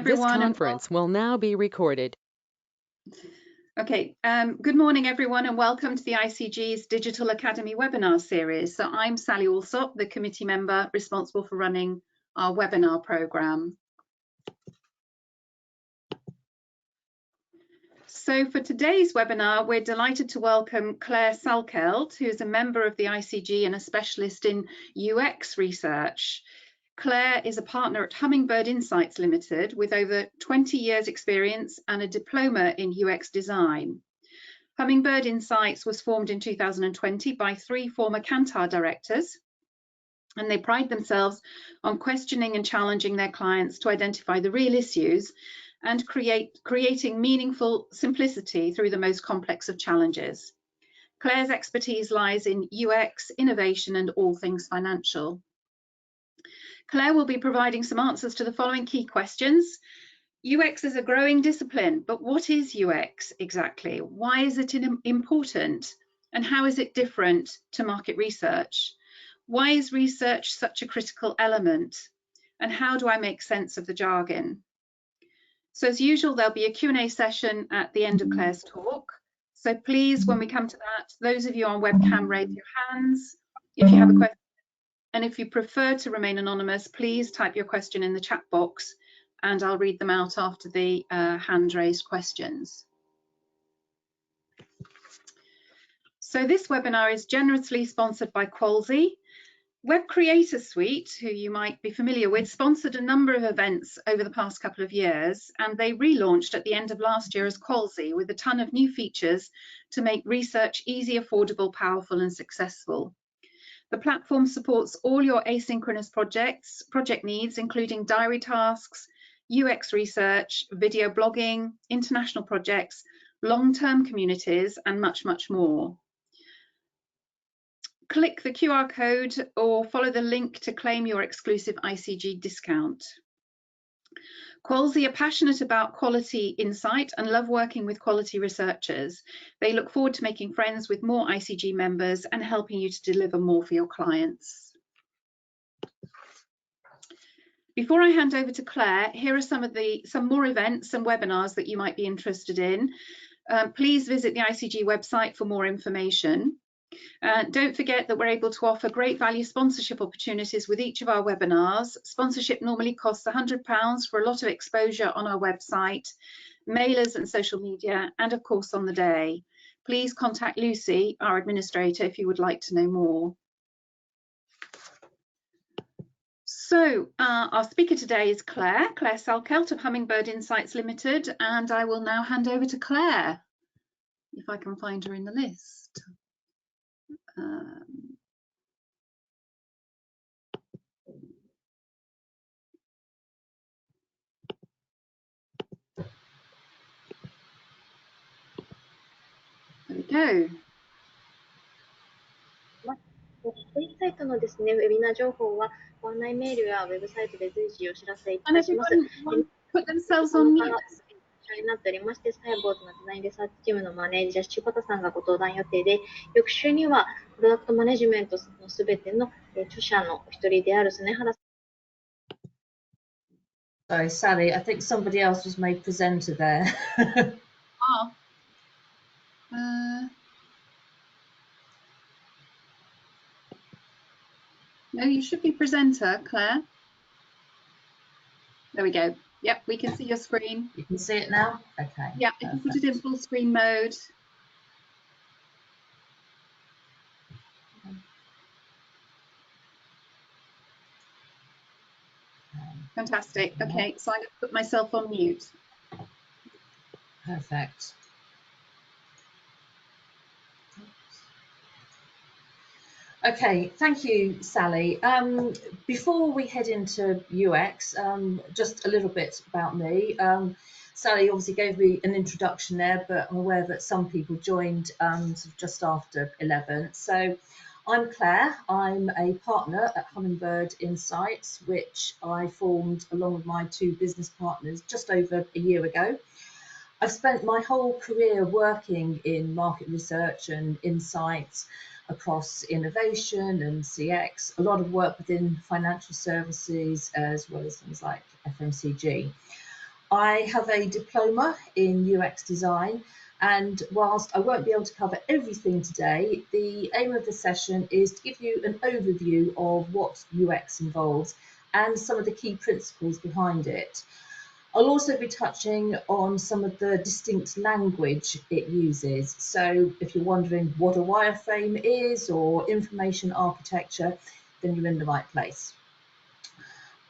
This Everyone, conference will now be recorded. Okay, good morning everyone and welcome to the ICG's Digital Academy webinar series. So I'm Sally Alsop, the committee member responsible for running our webinar programme. So for today's webinar, we're delighted to welcome Claire Salkeld, who is a member of the ICG and a specialist in UX research. Claire is a partner at Hummingbird Insights Ltd with over 20 years experience and a diploma in UX design. Hummingbird Insights was formed in 2020 by 3 former Kantar directors, and they pride themselves on questioning and challenging their clients to identify the real issues and creating meaningful simplicity through the most complex of challenges. Claire's expertise lies in UX, innovation, and all things financial. Claire will be providing some answers to the following key questions. UX is a growing discipline, but what is UX exactly? Why is it important? And how is it different to market research? Why is research such a critical element? And how do I make sense of the jargon? So as usual, there'll be a Q&A session at the end of Claire's talk. So please, when we come to that, those of you on webcam, raise your hands if you have a question. And if you prefer to remain anonymous, please type your question in the chat box and I'll read them out after the hand-raised questions. So this webinar is generously sponsored by Qualsy. Web Creator Suite, who you might be familiar with, sponsored a number of events over the past couple of years, and they relaunched at the end of last year as Qualsy with a ton of new features to make research easy, affordable, powerful, and successful. The platform supports all your asynchronous project needs, including diary tasks, UX research, video blogging, international projects, long-term communities, and much, much more. Click the QR code or follow the link to claim your exclusive ICG discount. Qualsy are passionate about quality insight and love working with quality researchers. They look forward to making friends with more ICG members and helping you to deliver more for your clients. Before I hand over to Claire, here are some more events and webinars that you might be interested in. Please visit the ICG website for more information. Don't forget that we're able to offer great value sponsorship opportunities with each of our webinars. Sponsorship normally costs £100 for a lot of exposure on our website, mailers and social media, and of course on the day. Please contact Lucy, our administrator, if you would like to know more. So our speaker today is Claire Salkeld of Hummingbird Insights Ltd, and I will now hand over to Claire, if I can find her in the list. There we go. インサイトのですね、ウェビナー情報はご案内メールやウェブサイトで随時お知らせいたします。Put themselves on mute. になっておりまして、サイボーズのデザインリサーチチームのマネージャー柴田さんがご登壇予定で、翌週にはプロダクトマネジメントのすべての著者のお一人である曽原さん。Sorry, Sally, I think somebody else was made presenter there. No, you should be presenter, Claire. There we go. Yep, we can see your screen. You can see it now? Okay. Yeah, if you put it in full screen mode. Fantastic. Okay, so I'm going to put myself on mute. Perfect. Okay, thank you, Sally. Before we head into UX, just a little bit about me. Sally obviously gave me an introduction there, but I'm aware that some people joined sort of just after 11. So I'm Claire. I'm a partner at Hummingbird Insights, which I formed along with my 2 business partners just over a year ago. I've spent my whole career working in market research and insights across innovation and CX, a lot of work within financial services as well as things like FMCG. I have a diploma in UX design, and whilst I won't be able to cover everything today, the aim of the session is to give you an overview of what UX involves and some of the key principles behind it. I'll also be touching on some of the distinct language it uses. So if you're wondering what a wireframe is or information architecture, then you're in the right place.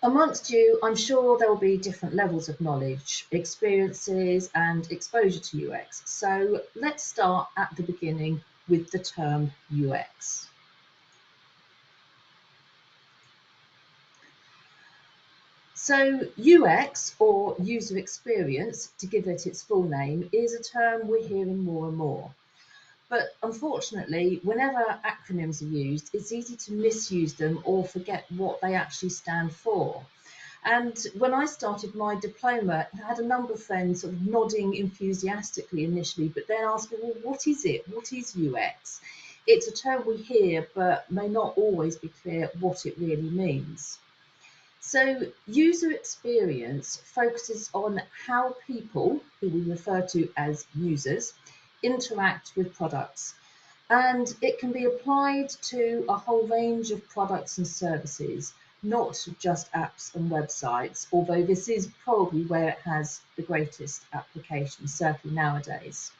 Amongst you, I'm sure there will be different levels of knowledge, experiences and exposure to UX. So let's start at the beginning with the term UX. So UX, or user experience, to give it its full name, is a term we're hearing more and more. But unfortunately, whenever acronyms are used, it's easy to misuse them or forget what they actually stand for. And when I started my diploma, I had a number of friends sort of nodding enthusiastically initially, but then asking, well, what is it? What is UX? It's a term we hear, but may not always be clear what it really means. So user experience focuses on how people, who we refer to as users, interact with products. And it can be applied to a whole range of products and services, not just apps and websites, although this is probably where it has the greatest application, certainly nowadays.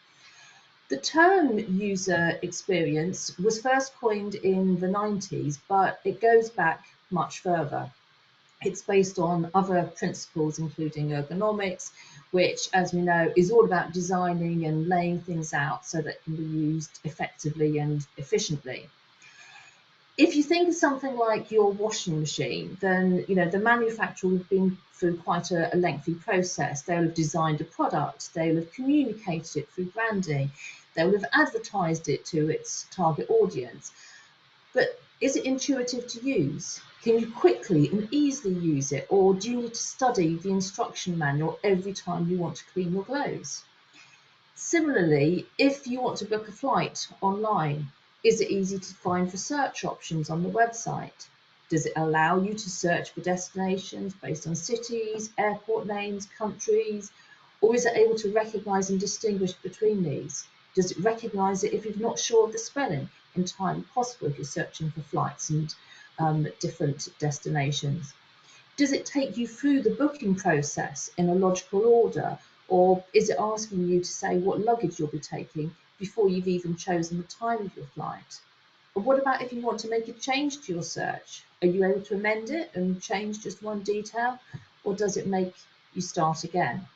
The term user experience was first coined in the 90s, but it goes back much further. It's based on other principles, including ergonomics, which, as we know, is all about designing and laying things out so that it can be used effectively and efficiently. If you think of something like your washing machine, then the manufacturer have been through quite a lengthy process. They'll have designed a product, they'll have communicated it through branding, they'll have advertised it to its target audience. But is it intuitive to use? Can you quickly and easily use it, or do you need to study the instruction manual every time you want to clean your clothes? Similarly, if you want to book a flight online, is it easy to find for search options on the website? Does it allow you to search for destinations based on cities, airport names, countries, or is it able to recognise and distinguish between these? Does it recognise it if you're not sure of the spelling? Entirely possible if you're searching for flights and different destinations. Does it take you through the booking process in a logical order, or is it asking you to say what luggage you'll be taking before you've even chosen the time of your flight? Or what about if you want to make a change to your search? Are you able to amend it and change just one detail, or does it make you start again?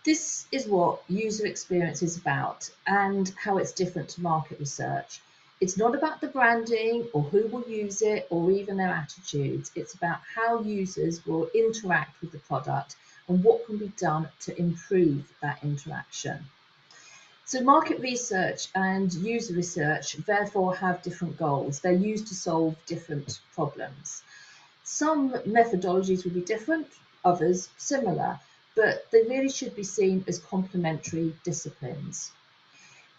This is what user experience is about and how it's different to market research. It's not about the branding or who will use it or even their attitudes. It's about how users will interact with the product and what can be done to improve that interaction. So market research and user research therefore have different goals. They're used to solve different problems. Some methodologies will be different, others similar, but they really should be seen as complementary disciplines.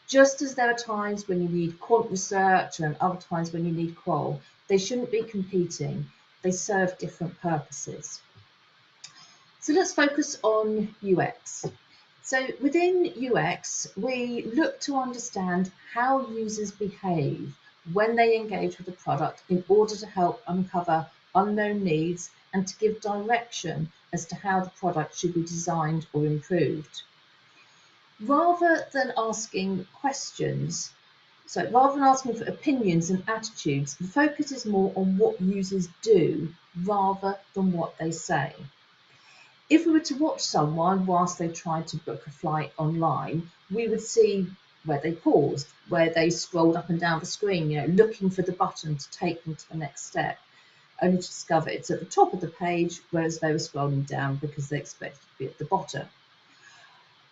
Just as there are times when you need quant research and other times when you need qual, they shouldn't be competing. They serve different purposes. So let's focus on UX. So within UX, we look to understand how users behave when they engage with a product in order to help uncover unknown needs and to give direction as to how the product should be designed or improved. Rather than asking for opinions and attitudes, the focus is more on what users do rather than what they say. If we were to watch someone whilst they tried to book a flight online, we would see where they paused, where they scrolled up and down the screen, looking for the button to take them to the next step, only to discover it's at the top of the page, whereas they were scrolling down because they expected to be at the bottom.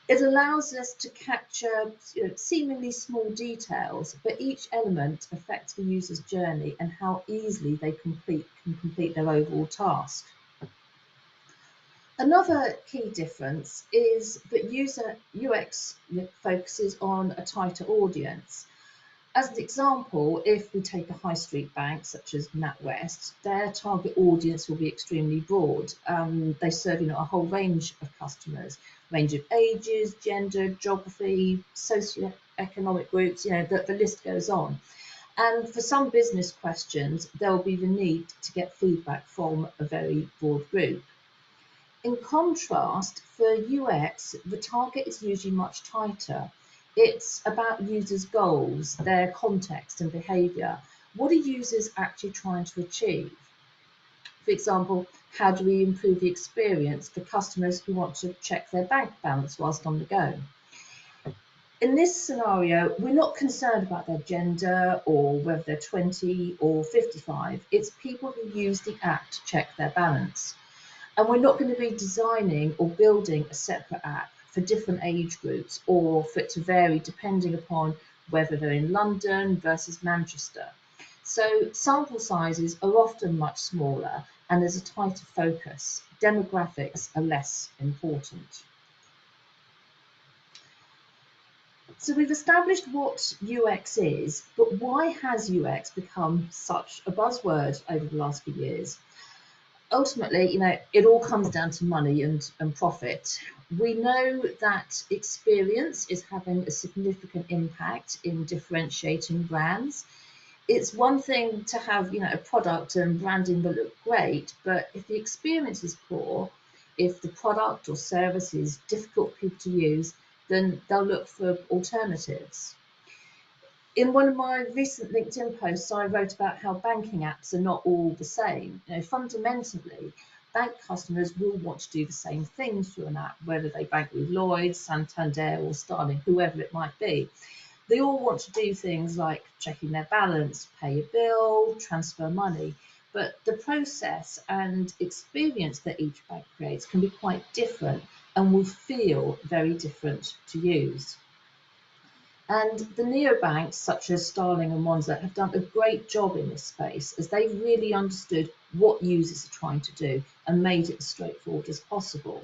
It allows us to capture seemingly small details, but each element affects the user's journey and how easily they can complete their overall task. Another key difference is that UX focuses on a tighter audience. As an example, if we take a high street bank such as NatWest, their target audience will be extremely broad. They serve a whole range of customers, range of ages, gender, geography, socioeconomic groups, the list goes on. And for some business questions, there will be the need to get feedback from a very broad group. In contrast, for UX, the target is usually much tighter. It's about users' goals, their context and behaviour. What are users actually trying to achieve? For example, how do we improve the experience for customers who want to check their bank balance whilst on the go? In this scenario, we're not concerned about their gender or whether they're 20 or 55. It's people who use the app to check their balance. And we're not going to be designing or building a separate app for different age groups or for it to vary depending upon whether they're in London versus Manchester. So sample sizes are often much smaller and there's a tighter focus. Demographics are less important. So we've established what UX is, but why has UX become such a buzzword over the last few years? Ultimately, it all comes down to money and profit. We know that experience is having a significant impact in differentiating brands. It's one thing to have, a product and branding that look great, but if the experience is poor, if the product or service is difficult for people to use, then they'll look for alternatives. In one of my recent LinkedIn posts, I wrote about how banking apps are not all the same. Fundamentally, bank customers will want to do the same things through an app, whether they bank with Lloyds, Santander or Starling, whoever it might be. They all want to do things like checking their balance, pay a bill, transfer money, but the process and experience that each bank creates can be quite different and will feel very different to use. And the neobanks, such as Starling and Monzo, have done a great job in this space as they've really understood what users are trying to do and made it as straightforward as possible.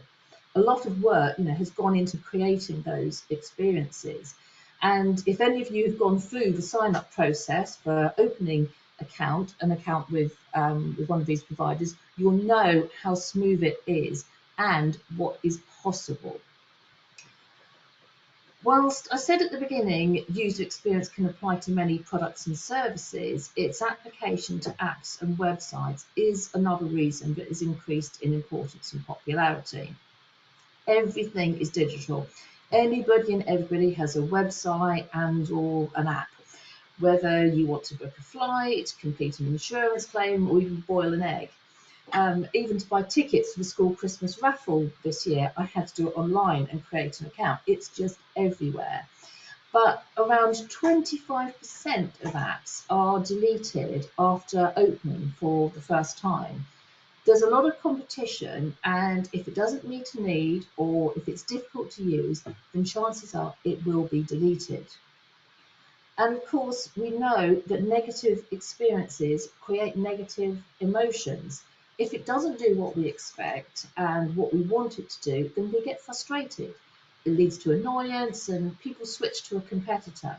A lot of work, has gone into creating those experiences. And if any of you have gone through the sign-up process for opening an account with one of these providers, you'll know how smooth it is and what is possible. Whilst I said at the beginning, user experience can apply to many products and services, its application to apps and websites is another reason that has increased in importance and popularity. Everything is digital. Anybody and everybody has a website and or an app. Whether you want to book a flight, complete an insurance claim, or even boil an egg. Even to buy tickets for the school Christmas raffle this year, I had to do it online and create an account. It's just everywhere. But around 25% of apps are deleted after opening for the first time. There's a lot of competition, and if it doesn't meet a need or if it's difficult to use, then chances are it will be deleted. And of course, we know that negative experiences create negative emotions. If it doesn't do what we expect and what we want it to do, then we get frustrated. It leads to annoyance and people switch to a competitor.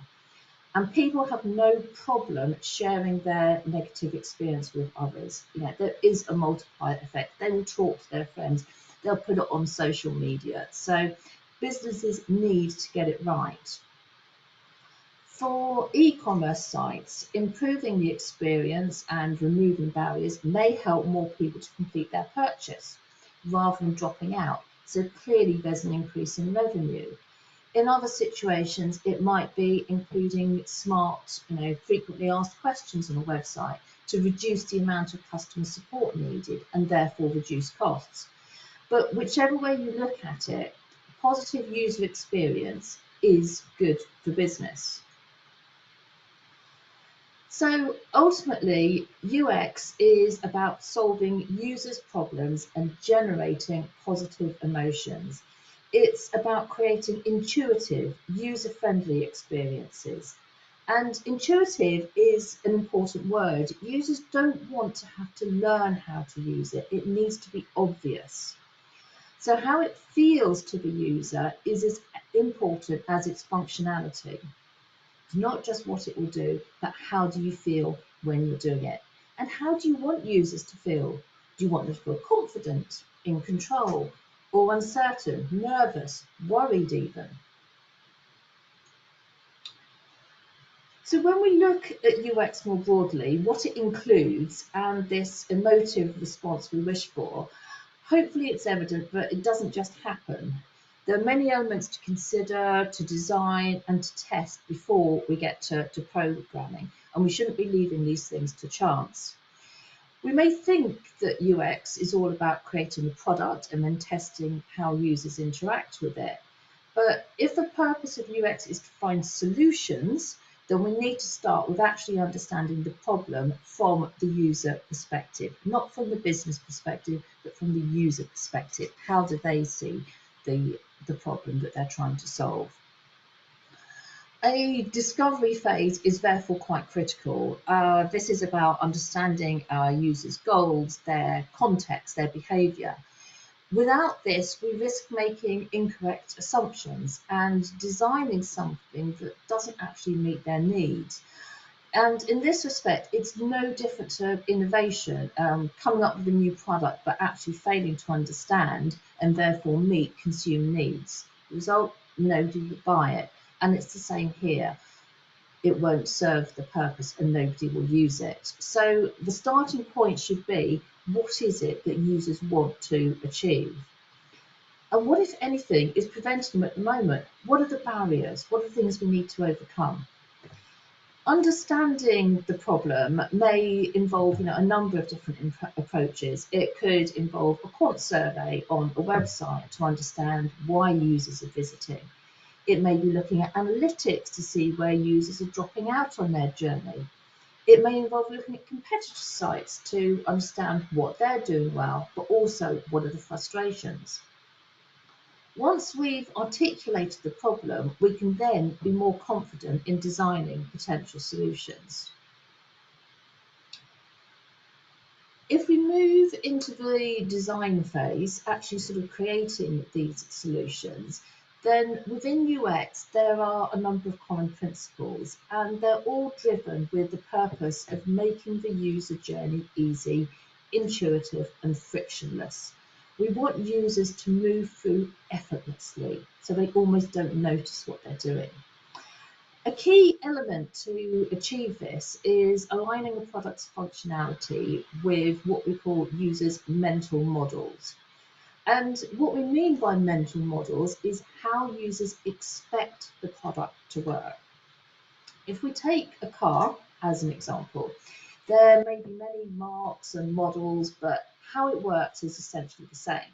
And people have no problem sharing their negative experience with others. There is a multiplier effect. They will talk to their friends. They'll put it on social media. So businesses need to get it right. For e-commerce sites, improving the experience and removing barriers may help more people to complete their purchase rather than dropping out. So clearly there's an increase in revenue. In other situations, it might be including smart, frequently asked questions on a website to reduce the amount of customer support needed and therefore reduce costs. But whichever way you look at it, positive user experience is good for business. So ultimately, UX is about solving users' problems and generating positive emotions. It's about creating intuitive, user-friendly experiences. And intuitive is an important word. Users don't want to have to learn how to use it. It needs to be obvious. So how it feels to the user is as important as its functionality. not just what it will do, but how do you feel when you're doing it? And how do you want users to feel? Do you want them to feel confident, in control, or uncertain, nervous, worried even? So when we look at UX more broadly, what it includes and this emotive response we wish for, hopefully it's evident that it doesn't just happen. There are many elements to consider, to design and to test before we get to programming, and we shouldn't be leaving these things to chance. We may think that UX is all about creating a product and then testing how users interact with it. But if the purpose of UX is to find solutions, then we need to start with actually understanding the problem from the user perspective, not from the business perspective, but from the user perspective. How do they see the problem that they're trying to solve? A discovery phase is therefore quite critical. This is about understanding our users' goals, their context, their behaviour. Without this, we risk making incorrect assumptions and designing something that doesn't actually meet their needs. And in this respect, it's no different to innovation, coming up with a new product but actually failing to understand and therefore meet consumer needs. The result, nobody will buy it. And it's the same here. It won't serve the purpose and nobody will use it. So the starting point should be, what is it that users want to achieve? And what, if anything, is preventing them at the moment? What are the barriers? What are the things we need to overcome? Understanding the problem may involve a number of different approaches. It could involve a quant survey on a website to understand why users are visiting. It may be looking at analytics to see where users are dropping out on their journey. It may involve looking at competitor sites to understand what they're doing well, but also what are the frustrations. Once we've articulated the problem, we can then be more confident in designing potential solutions. If we move into the design phase, actually sort of creating these solutions, then within UX there are a number of common principles, and they're all driven with the purpose of making the user journey easy, intuitive and frictionless. We want users to move through effortlessly, so they almost don't notice what they're doing. A key element to achieve this is aligning a product's functionality with what we call users' mental models. And what we mean by mental models is how users expect the product to work. If we take a car as an example, there may be many marks and models, but how it works is essentially the same.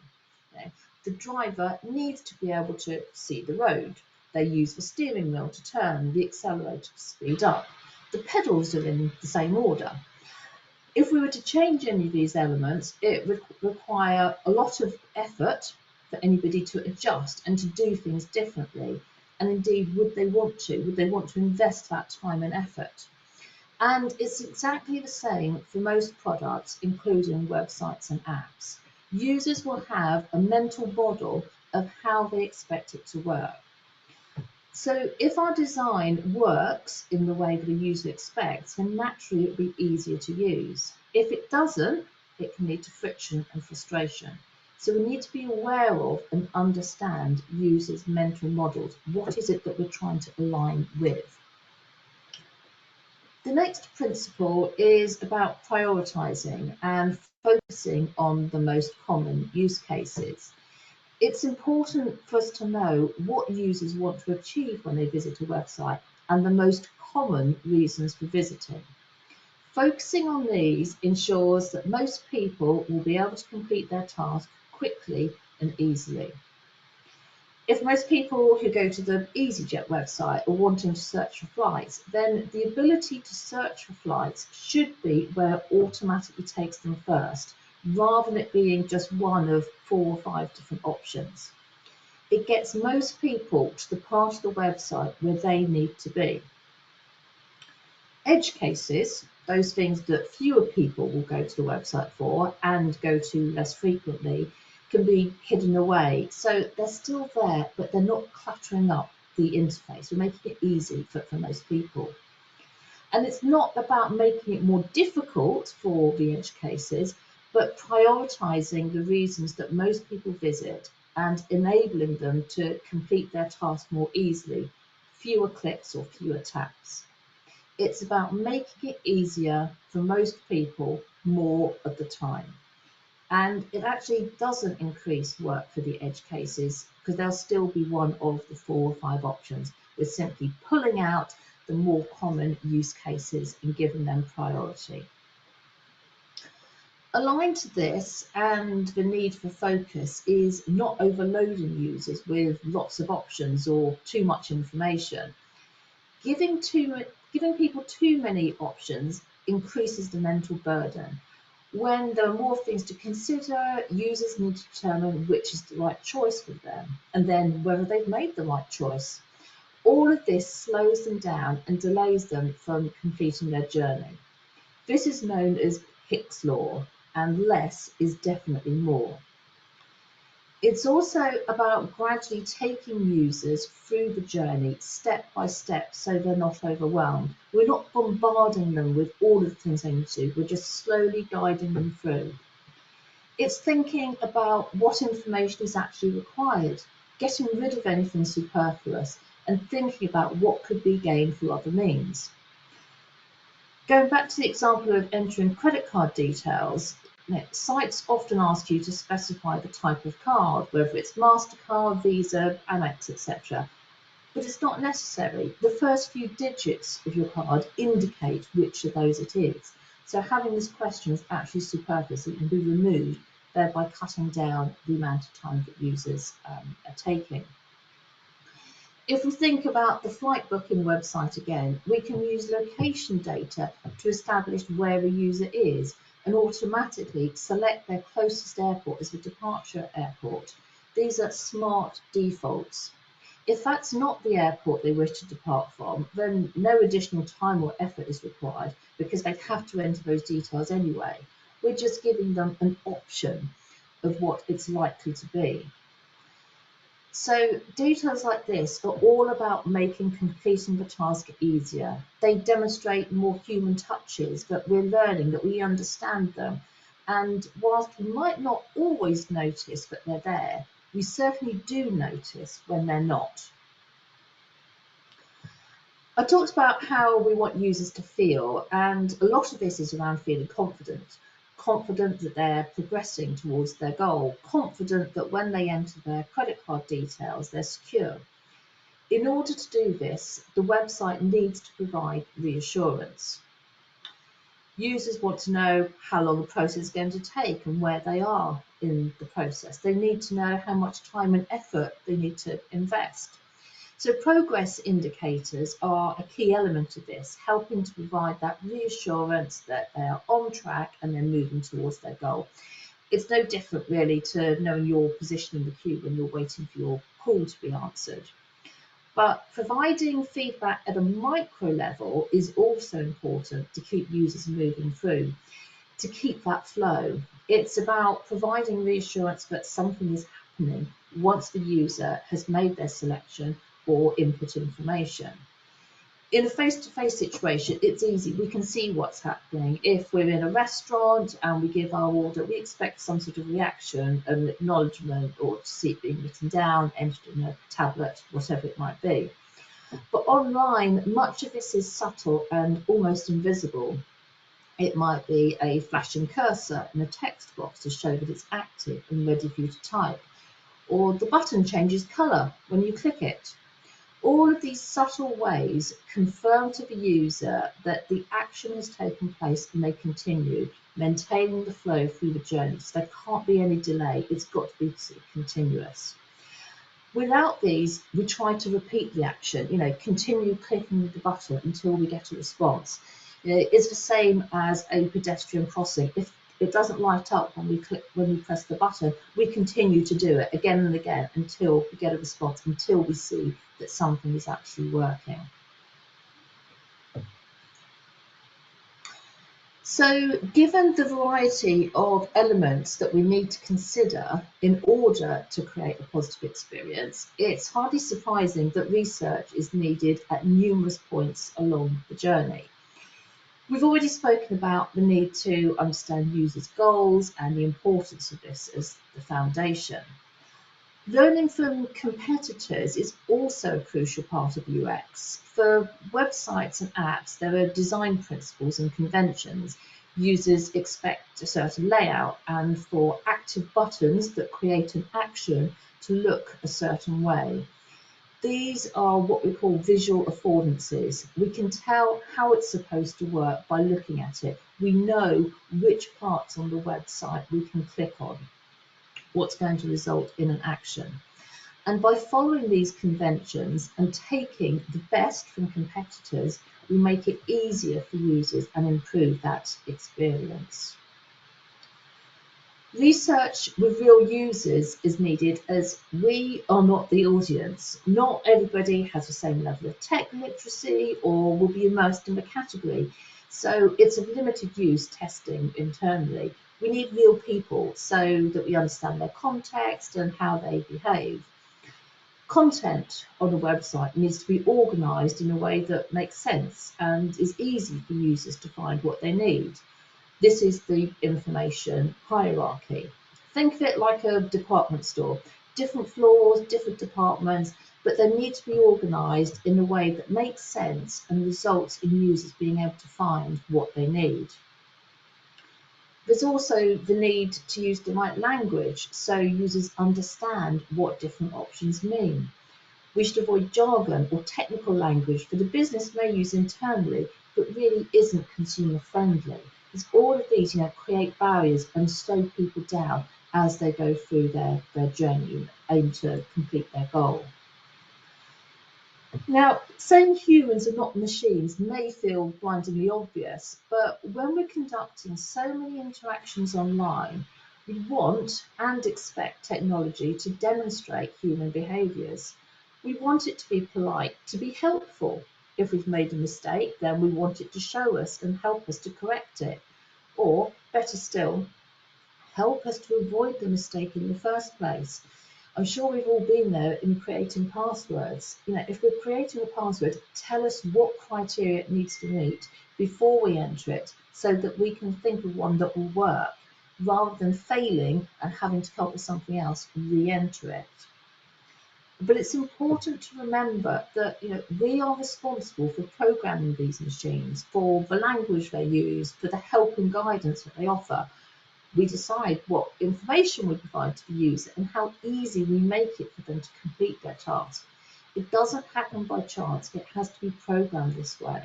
The driver needs to be able to see the road. They use the steering wheel to turn, the accelerator to speed up. The pedals are in the same order. If we were to change any of these elements, it would require a lot of effort for anybody to adjust and to do things differently. And indeed, would they want to? Would they want to invest that time and effort? And it's exactly the same for most products, including websites and apps. Users will have a mental model of how they expect it to work. So if our design works in the way that a user expects, then naturally it will be easier to use. If it doesn't, it can lead to friction and frustration. So we need to be aware of and understand users' mental models. What is it that we're trying to align with? The next principle is about prioritizing and focusing on the most common use cases. It's important for us to know what users want to achieve when they visit a website and the most common reasons for visiting. Focusing on these ensures that most people will be able to complete their task quickly and easily. If most people who go to the EasyJet website are wanting to search for flights, then the ability to search for flights should be where it automatically takes them first, rather than it being just one of 4 or 5 different options. It gets most people to the part of the website where they need to be. Edge cases, those things that fewer people will go to the website for and go to less frequently, can be hidden away. So they're still there, but they're not cluttering up the interface. We're making it easy for most people. And it's not about making it more difficult for the edge cases, but prioritising the reasons that most people visit and enabling them to complete their task more easily, fewer clicks or fewer taps. It's about making it easier for most people more of the time. And it actually doesn't increase work for the edge cases because they'll still be one of the 4 or 5 options. We're simply pulling out the more common use cases and giving them priority. Aligned to this and the need for focus is not overloading users with lots of options or too much information. Giving people too many options increases the mental burden. When there are more things to consider, users need to determine which is the right choice for them and then whether they've made the right choice. All of this slows them down and delays them from completing their journey. This is known as Hick's law, and less is definitely more. It's also about gradually taking users through the journey step by step so they're not overwhelmed. We're not bombarding them with all of the things they need to do, we're just slowly guiding them through. It's thinking about what information is actually required, getting rid of anything superfluous, and thinking about what could be gained through other means. Going back to the example of entering credit card details, sites often ask you to specify the type of card, whether it's MasterCard, Visa, Amex, etc. But it's not necessary. The first few digits of your card indicate which of those it is. So having this question is actually superfluous. It can be removed, thereby cutting down the amount of time that users are taking. If we think about the flight booking website again, we can use location data to establish where a user is and automatically select their closest airport as the departure airport. These are smart defaults. If that's not the airport they wish to depart from, then no additional time or effort is required because they have to enter those details anyway. We're just giving them an option of what it's likely to be. So details like this are all about making completing the task easier. They demonstrate more human touches, that we're learning, that we understand them. And whilst we might not always notice that they're there, we certainly do notice when they're not. I talked about how we want users to feel, and a lot of this is around feeling confident that they're progressing towards their goal, confident that when they enter their credit card details, they're secure. In order to do this, the website needs to provide reassurance. Users want to know how long the process is going to take and where they are in the process. They need to know how much time and effort they need to invest. So progress indicators are a key element of this, helping to provide that reassurance that they are on track and they're moving towards their goal. It's no different really to knowing your position in the queue when you're waiting for your call to be answered. But providing feedback at a micro level is also important to keep users moving through, to keep that flow. It's about providing reassurance that something is happening once the user has made their selection or input information. In a face-to-face situation, it's easy. We can see what's happening. If we're in a restaurant and we give our order, we expect some sort of reaction, an acknowledgement, or to see it being written down, entered in a tablet, whatever it might be. But online, much of this is subtle and almost invisible. It might be a flashing cursor in a text box to show that it's active and ready for you to type, or the button changes colour when you click it. All of these subtle ways confirm to the user that the action has taken place and they continue, maintaining the flow through the journey. So there can't be any delay. It's got to be continuous. Without these, we try to repeat the action, continue clicking the button until we get a response. It's the same as a pedestrian crossing. If it doesn't light up when we press the button, we continue to do it again and again until we get a response, until we see that something is actually working. So, given the variety of elements that we need to consider in order to create a positive experience, it's hardly surprising that research is needed at numerous points along the journey. We've already spoken about the need to understand users' goals and the importance of this as the foundation. Learning from competitors is also a crucial part of UX. For websites and apps, there are design principles and conventions. Users expect a certain layout, and for active buttons that create an action to look a certain way. These are what we call visual affordances. We can tell how it's supposed to work by looking at it. We know which parts on the website we can click on, what's going to result in an action. And by following these conventions and taking the best from competitors, we make it easier for users and improve that experience. Research with real users is needed as we are not the audience. Not everybody has the same level of tech literacy or will be immersed in the category. So it's of limited use testing internally. We need real people so that we understand their context and how they behave. Content on a website needs to be organised in a way that makes sense and is easy for users to find what they need. This is the information hierarchy. Think of it like a department store. Different floors, different departments, but they need to be organised in a way that makes sense and results in users being able to find what they need. There's also the need to use the right language so users understand what different options mean. We should avoid jargon or technical language that the business may use internally but really isn't consumer friendly. Because all of these create barriers and slow people down as they go through their journey and aim to complete their goal. Now, saying humans are not machines may feel blindingly obvious, but when we're conducting so many interactions online, we want and expect technology to demonstrate human behaviours. We want it to be polite, to be helpful. If we've made a mistake, then we want it to show us and help us to correct it. Or, better still, help us to avoid the mistake in the first place. I'm sure we've all been there in creating passwords. If we're creating a password, tell us what criteria it needs to meet before we enter it so that we can think of one that will work, rather than failing and having to come up with something else and re-enter it. But it's important to remember that we are responsible for programming these machines, for the language they use, for the help and guidance that they offer. We decide what information we provide to the user and how easy we make it for them to complete their task. It doesn't happen by chance, it has to be programmed this way.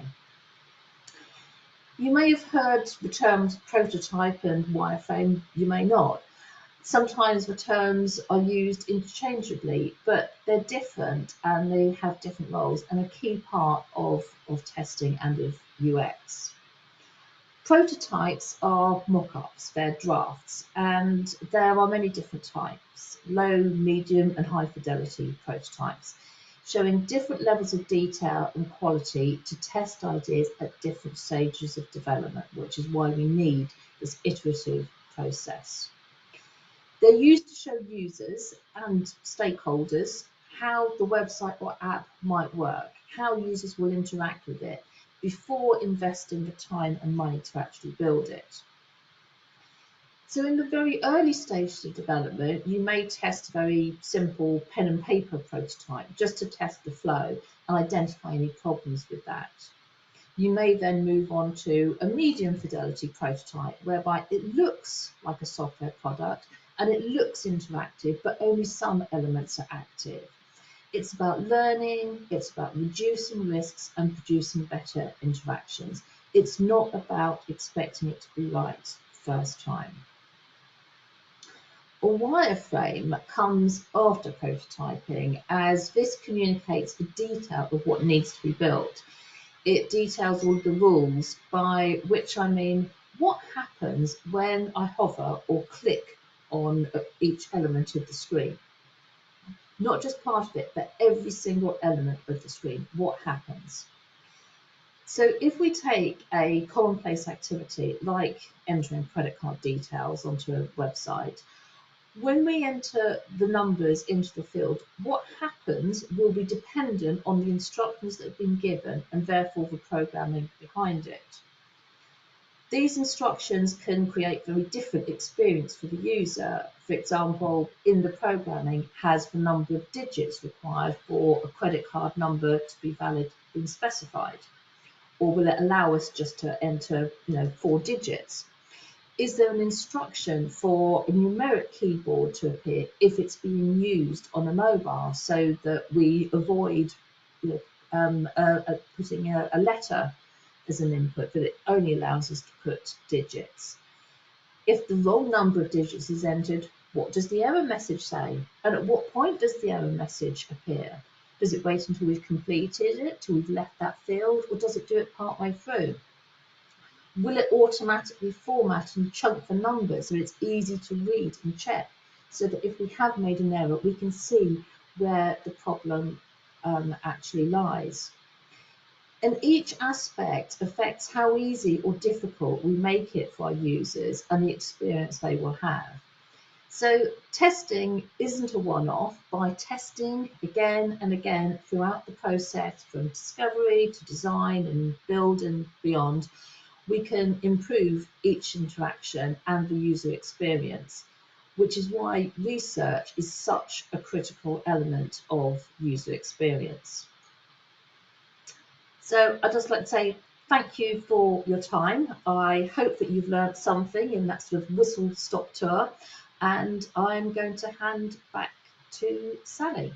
You may have heard the terms prototype and wireframe, you may not. Sometimes the terms are used interchangeably, but they're different and they have different roles and a key part of testing and of UX. Prototypes are mock-ups, they're drafts, and there are many different types, low, medium and high fidelity prototypes, showing different levels of detail and quality to test ideas at different stages of development, which is why we need this iterative process. They're used to show users and stakeholders how the website or app might work, how users will interact with it, before investing the time and money to actually build it. So in the very early stages of development, you may test a very simple pen and paper prototype just to test the flow and identify any problems with that. You may then move on to a medium fidelity prototype whereby it looks like a software product and it looks interactive, but only some elements are active. It's about learning, it's about reducing risks and producing better interactions. It's not about expecting it to be right first time. A wireframe comes after prototyping, as this communicates the detail of what needs to be built. It details all the rules, by which I mean what happens when I hover or click on each element of the screen. Not just part of it, but every single element of the screen, what happens. So if we take a commonplace activity like entering credit card details onto a website, when we enter the numbers into the field, what happens will be dependent on the instructions that have been given and therefore the programming behind it. These instructions can create very different experience for the user. For example, in the programming, has the number of digits required for a credit card number to be valid been specified? Or will it allow us just to enter 4 digits? Is there an instruction for a numeric keyboard to appear if it's being used on a mobile, so that we avoid putting a letter as an input, that it only allows us to put digits? If the wrong number of digits is entered, what does the error message say? And at what point does the error message appear? Does it wait until we've completed it, till we've left that field, or does it do it partway through? Will it automatically format and chunk the numbers so it's easy to read and check, so that if we have made an error, we can see where the problem actually lies? And each aspect affects how easy or difficult we make it for our users and the experience they will have. So testing isn't a one-off. By testing again and again throughout the process, from discovery to design and build and beyond, we can improve each interaction and the user experience, which is why research is such a critical element of user experience. So I'd just like to say thank you for your time. I hope that you've learned something in that sort of whistle-stop tour, and I'm going to hand back to Sally.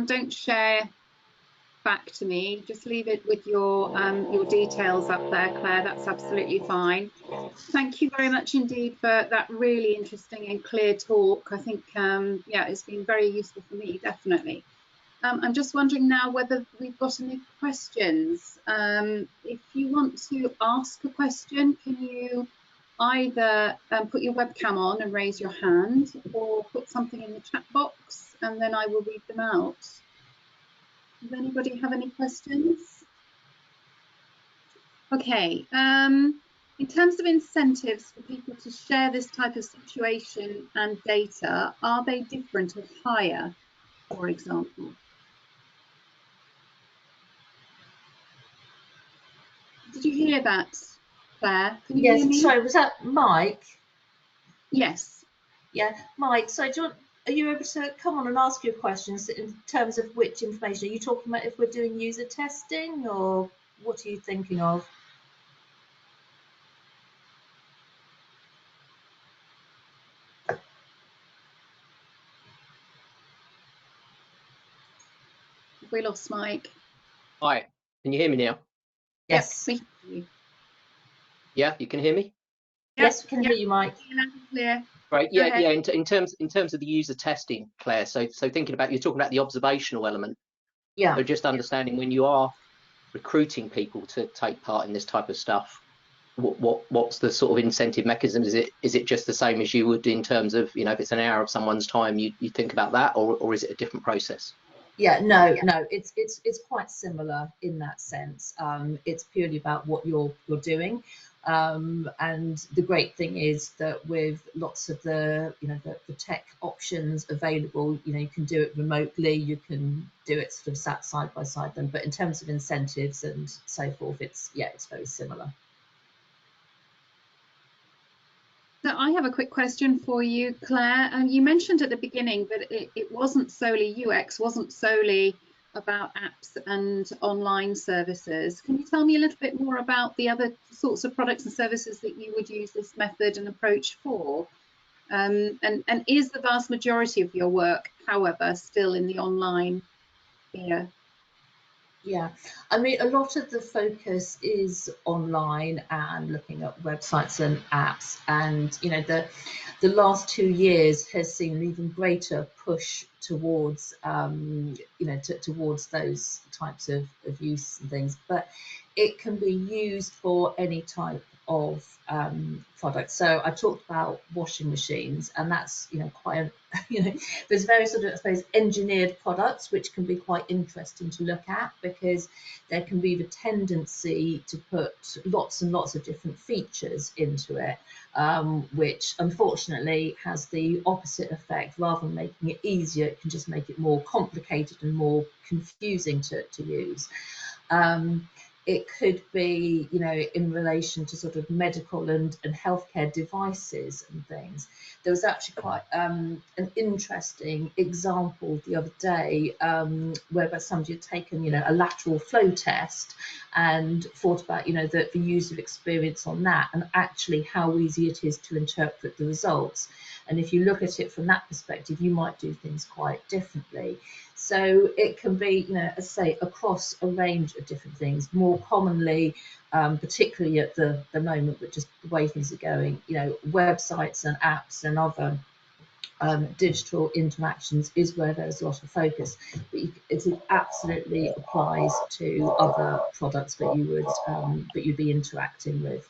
Don't share back to me. Just leave it with your details up there, Claire. That's absolutely fine. Thank you very much indeed for that really interesting and clear talk. I think yeah, it's been very useful for me, definitely. I'm just wondering now whether we've got any questions. If you want to ask a question, can you either put your webcam on and raise your hand, or put something in the chat box and then I will read them out. Does anybody have any questions? Okay, in terms of incentives for people to share this type of situation and data, are they different or higher, for example? Did you hear that, Claire? Can you hear me? Sorry, was that Mike? Yes. Yeah, Mike, so are you able to come on and ask your questions in terms of which information? Are you talking about if we're doing user testing, or what are you thinking of? We lost Mike. Hi, can you hear me now? Yes. Yep, we hear you. Yeah, you can hear me? Yes, we can hear you, Mike. Clear. Right. Yeah. In terms of the user testing, Claire. So thinking about, you're talking about the observational element. Yeah. So just understanding, when you are recruiting people to take part in this type of stuff, what's the sort of incentive mechanism? Is it just the same as you would in terms of, if it's an hour of someone's time, you think about that, or is it a different process? Yeah, no, it's quite similar in that sense. It's purely about what you're doing, and the great thing is that with lots of the the tech options available, you can do it remotely, you can do it sort of sat side by side them. But in terms of incentives and so forth, it's very similar. So I have a quick question for you, Claire. You mentioned at the beginning that it wasn't solely UX, wasn't solely about apps and online services. Can you tell me a little bit more about the other sorts of products and services that you would use this method and approach for? And is the vast majority of your work, however, still in the online sphere? Yeah, I mean, a lot of the focus is online and looking at websites and apps, and the last 2 years has seen an even greater push towards towards those types of use and things. But it can be used for any type of products. So I talked about washing machines, and that's quite a, there's very sort of, I suppose, engineered products which can be quite interesting to look at, because there can be the tendency to put lots and lots of different features into it, which unfortunately has the opposite effect. Rather than making it easier, it can just make it more complicated and more confusing to use. It could be, in relation to sort of medical and healthcare devices and things. There was actually quite an interesting example the other day, whereby somebody had taken, a lateral flow test and thought about, the user experience on that, and actually how easy it is to interpret the results. And if you look at it from that perspective, you might do things quite differently. So it can be, as I say, across a range of different things. More commonly, particularly at the moment, but just the way things are going, websites and apps and other digital interactions is where there's a lot of focus. But it absolutely applies to other products that you'd be interacting with.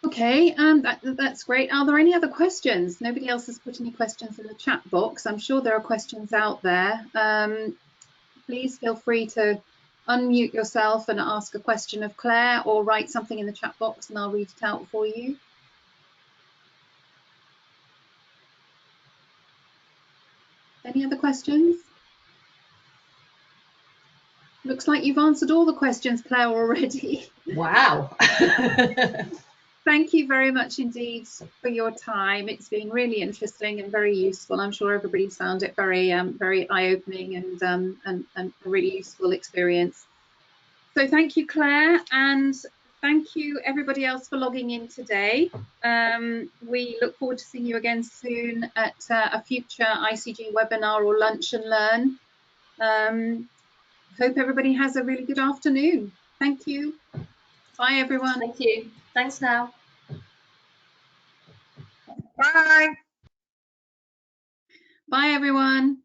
Okay, that's great. Are there any other questions? Nobody else has put any questions in the chat box. I'm sure there are questions out there. Please feel free to unmute yourself and ask a question of Claire, or write something in the chat box and I'll read it out for you. Any other questions? Looks like you've answered all the questions, Claire, already. Wow. Thank you very much indeed for your time. It's been really interesting and very useful. I'm sure everybody's found it very eye-opening and a really useful experience. So thank you, Claire, and thank you everybody else for logging in today. We look forward to seeing you again soon at a future ICG webinar or lunch and learn. Hope everybody has a really good afternoon. Thank you. Bye, everyone. Thank you. Thanks now. Bye. Bye, everyone.